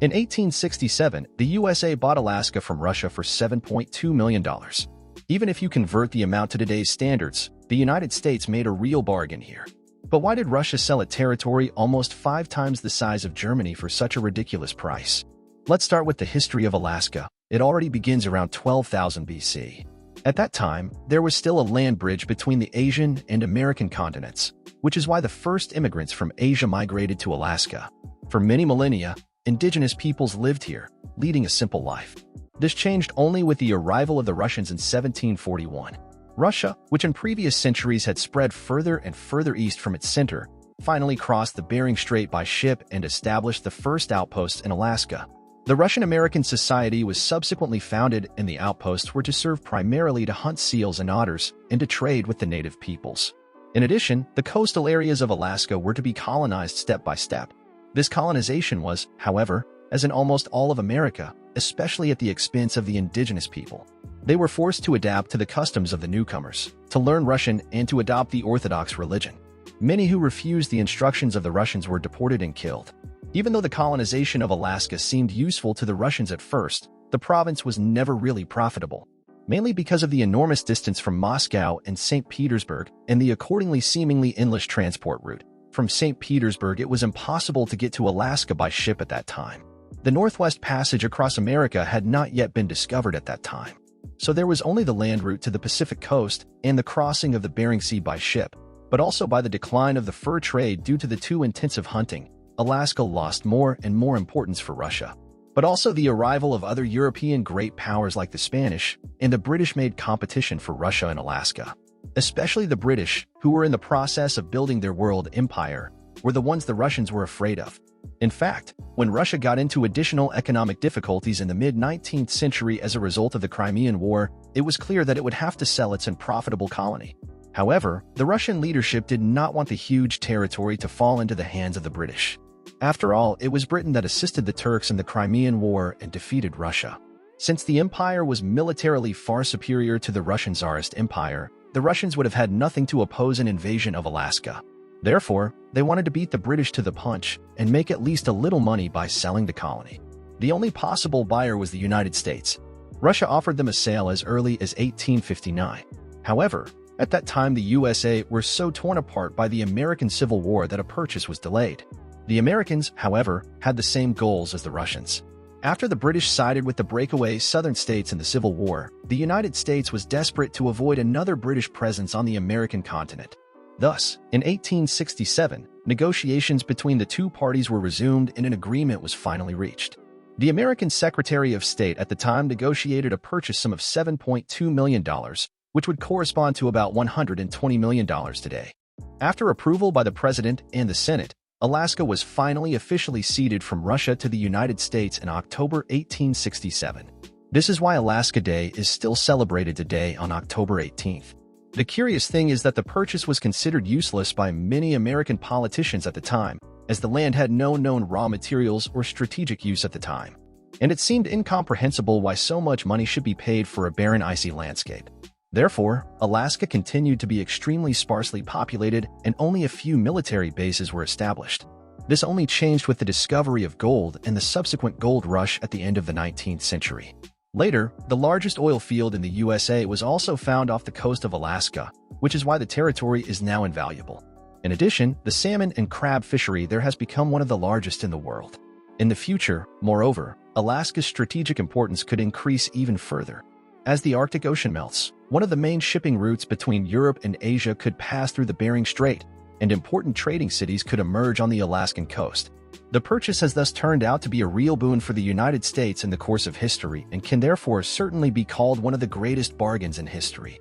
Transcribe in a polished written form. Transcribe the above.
In 1867, the USA bought Alaska from Russia for $7.2 million. Even if you convert the amount to today's standards, the United States made a real bargain here. But why did Russia sell a territory almost 5 times the size of Germany for such a ridiculous price? Let's start with the history of Alaska. It already begins around 12,000 BC. At that time, there was still a land bridge between the Asian and American continents, which is why the first immigrants from Asia migrated to Alaska. For many millennia, indigenous peoples lived here, leading a simple life. This changed only with the arrival of the Russians in 1741. Russia, which in previous centuries had spread further and further east from its center, finally crossed the Bering Strait by ship and established the first outposts in Alaska. The Russian-American Society was subsequently founded, and the outposts were to serve primarily to hunt seals and otters and to trade with the native peoples. In addition, the coastal areas of Alaska were to be colonized step by step. This colonization was, however, as in almost all of America, especially at the expense of the indigenous people. They were forced to adapt to the customs of the newcomers, to learn Russian, and to adopt the Orthodox religion. Many who refused the instructions of the Russians were deported and killed. Even though the colonization of Alaska seemed useful to the Russians at first, the province was never really profitable, mainly because of the enormous distance from Moscow and St. Petersburg and the accordingly seemingly endless transport route. From St. Petersburg, it was impossible to get to Alaska by ship at that time. The Northwest Passage across America had not yet been discovered at that time, so there was only the land route to the Pacific coast and the crossing of the Bering Sea by ship. But also by the decline of the fur trade due to the too intensive hunting, Alaska lost more and more importance for Russia. But also the arrival of other European great powers like the Spanish and the British made competition for Russia and Alaska. Especially the British, who were in the process of building their world empire, were the ones the Russians were afraid of. In fact, when Russia got into additional economic difficulties in the mid-19th century as a result of the Crimean War, it was clear that it would have to sell its unprofitable colony. However, the Russian leadership did not want the huge territory to fall into the hands of the British. After all, it was Britain that assisted the Turks in the Crimean War and defeated Russia. Since the empire was militarily far superior to the Russian Tsarist Empire, the Russians would have had nothing to oppose an invasion of Alaska. Therefore, they wanted to beat the British to the punch and make at least a little money by selling the colony. The only possible buyer was the United States. Russia offered them a sale as early as 1859. However, at that time the USA were so torn apart by the American Civil War that a purchase was delayed. The Americans, however, had the same goals as the Russians. After the British sided with the breakaway southern states in the Civil War, the United States was desperate to avoid another British presence on the American continent. Thus, in 1867, negotiations between the two parties were resumed and an agreement was finally reached. The American Secretary of State at the time negotiated a purchase sum of $7.2 million, which would correspond to about $120 million today. After approval by the President and the Senate, Alaska was finally officially ceded from Russia to the United States in October 1867. This is why Alaska Day is still celebrated today on October 18th. The curious thing is that the purchase was considered useless by many American politicians at the time, as the land had no known raw materials or strategic use at the time. And it seemed incomprehensible why so much money should be paid for a barren icy landscape. Therefore, Alaska continued to be extremely sparsely populated and only a few military bases were established. This only changed with the discovery of gold and the subsequent gold rush at the end of the 19th century. Later, the largest oil field in the USA was also found off the coast of Alaska, which is why the territory is now invaluable. In addition, the salmon and crab fishery there has become one of the largest in the world. In the future, moreover, Alaska's strategic importance could increase even further. As the Arctic Ocean melts, one of the main shipping routes between Europe and Asia could pass through the Bering Strait, and important trading cities could emerge on the Alaskan coast. The purchase has thus turned out to be a real boon for the United States in the course of history and can therefore certainly be called one of the greatest bargains in history.